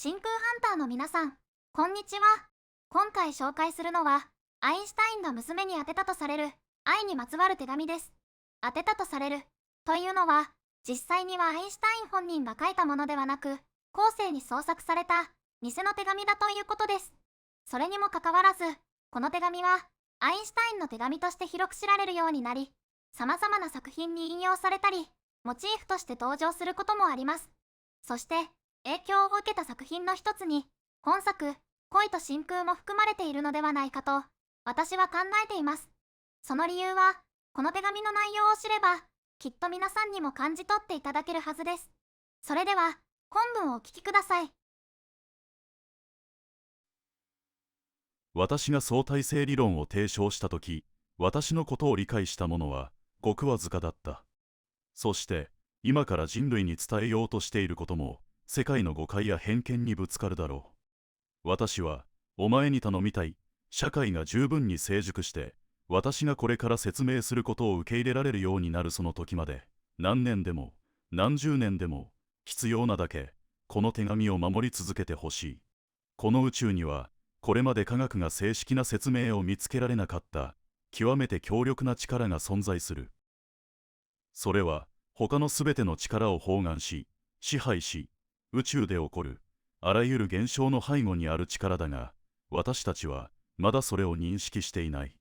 真空ハンターの皆さん、こんにちは。今回紹介するのは、アインシュタインが娘に宛てたとされる愛にまつわる手紙です。宛てたとされるというのは、実際にはアインシュタイン本人が書いたものではなく、後世に創作された偽の手紙だということです。それにもかかわらず、この手紙はアインシュタインの手紙として広く知られるようになり、様々な作品に引用されたり、モチーフとして登場することもあります。そして、影響を受けた作品の一つに、本作、恋と真空も含まれているのではないかと、私は考えています。その理由は、この手紙の内容を知れば、きっと皆さんにも感じ取っていただけるはずです。それでは、本文をお聞きください。私が相対性理論を提唱したとき、私のことを理解した者はごくわずかだった。そして、今から人類に伝えようとしていることも、世界の誤解や偏見にぶつかるだろう。私は、お前に頼みたい。社会が十分に成熟して、私がこれから説明することを受け入れられるようになるその時まで、何年でも、何十年でも、必要なだけ、この手紙を守り続けてほしい。この宇宙には、これまで科学が正式な説明を見つけられなかった、極めて強力な力が存在する。それは、他のすべての力を包含し、支配し、宇宙で起こるあらゆる現象の背後にある力だが、私たちはまだそれを認識していない。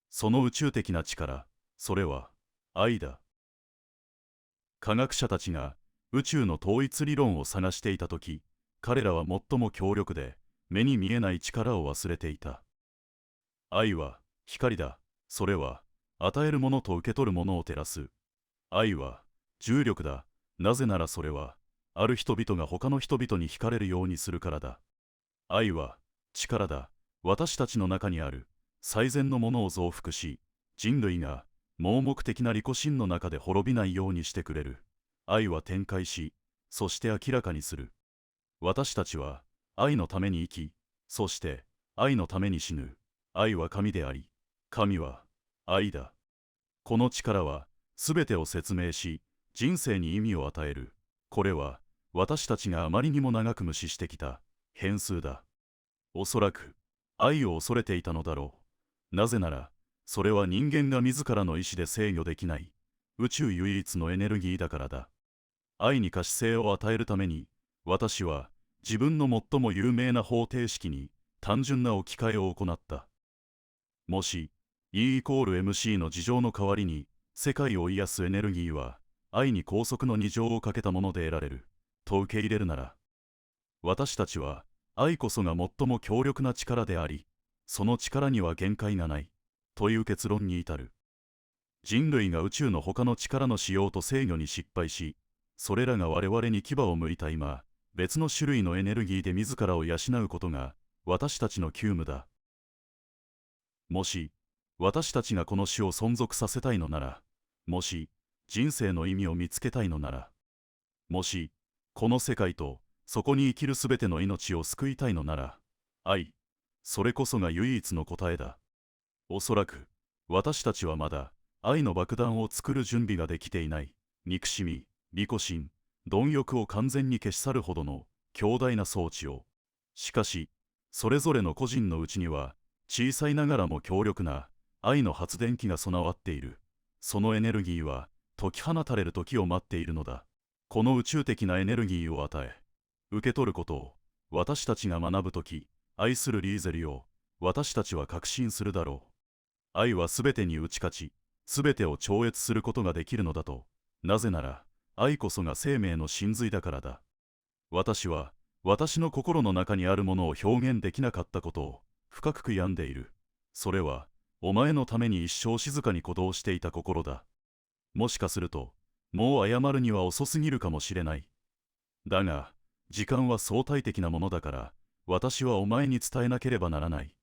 その宇宙的な力、それは愛だ。科学者たちが宇宙の統一理論を探していたとき、彼らは最も強力で目に見えない力を忘れていた。愛は光だ。それは与えるものと受け取るものを照らす。愛は重力だ。なぜならそれはある人々が他の人々に惹かれるようにするからだ。愛は力だ。私たちの中にある最善のものを増幅し、人類が盲目的な利己心の中で滅びないようにしてくれる。愛は展開し、そして明らかにする。私たちは愛のために生き、そして愛のために死ぬ。愛は神であり、神は愛だ。この力はすべてを説明し、人生に意味を与える。これは私たちがあまりにも長く無視してきた変数だ。おそらく愛を恐れていたのだろう。なぜならそれは人間が自らの意志で制御できない宇宙唯一のエネルギーだからだ。愛に可視性を与えるために私は自分の最も有名な方程式に単純な置き換えを行った。もし E=mc の2乗の代わりに世界を癒すエネルギーは愛に高速の2乗をかけたもので得られると受け入れるなら、私たちは愛こそが最も強力な力であり、その力には限界がないという結論に至る。人類が宇宙の他の力の使用と制御に失敗し、それらが我々に牙を向いた今、別の種類のエネルギーで自らを養うことが私たちの急務だ。もし私たちがこの種を存続させたいのなら、もし人生の意味を見つけたいのなら、もしこの世界とそこに生きるすべての命を救いたいのなら、愛、それこそが唯一の答えだ。おそらく私たちはまだ愛の爆弾を作る準備ができていない。憎しみ、利己心、貪欲を完全に消し去るほどの強大な装置を。しかしそれぞれの個人のうちには小さいながらも強力な愛の発電機が備わっている。そのエネルギーは解き放たれる時を待っているのだ。この宇宙的なエネルギーを与え、受け取ることを私たちが学ぶとき、愛するリーゼルよ、私たちは確信するだろう。愛はすべてに打ち勝ち、すべてを超越することができるのだと。なぜなら、愛こそが生命の真髄だからだ。私は、私の心の中にあるものを表現できなかったことを深く悔やんでいる。それは、お前のために一生静かに鼓動していた心だ。もしかすると、もう謝るには遅すぎるかもしれない。だが、時間は相対的なものだから、私はお前に伝えなければならない。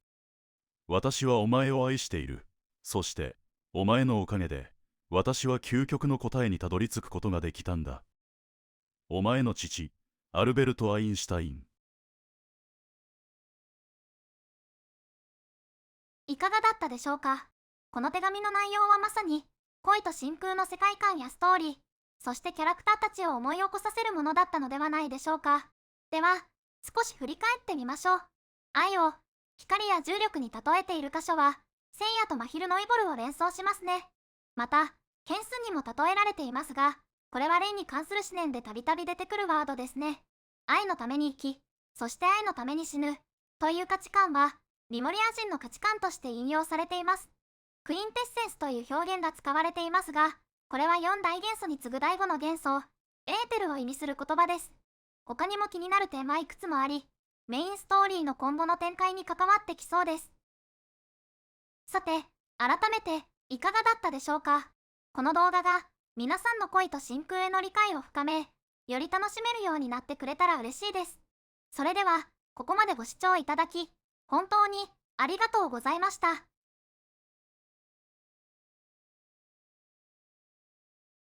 私はお前を愛している。そして、お前のおかげで、私は究極の答えにたどり着くことができたんだ。お前の父、アルベルト・アインシュタイン。いかがだったでしょうか。この手紙の内容はまさに、恋と真空の世界観やストーリー、そしてキャラクターたちを思い起こさせるものだったのではないでしょうか。では、少し振り返ってみましょう。愛を光や重力に例えている箇所は、聖夜と真昼のイボルを連想しますね。また、件数にも例えられていますが、これは霊に関する思念でたびたび出てくるワードですね。愛のために生き、そして愛のために死ぬ、という価値観は、リモリア人の価値観として引用されています。クインテッセンスという表現が使われていますが、これは4大元素に次ぐ第5の元素、エーテルを意味する言葉です。他にも気になる点はいくつもあり、メインストーリーの今後の展開に関わってきそうです。さて、改めて、いかがだったでしょうか。この動画が、皆さんの恋と真空への理解を深め、より楽しめるようになってくれたら嬉しいです。それでは、ここまでご視聴いただき、本当に、ありがとうございました。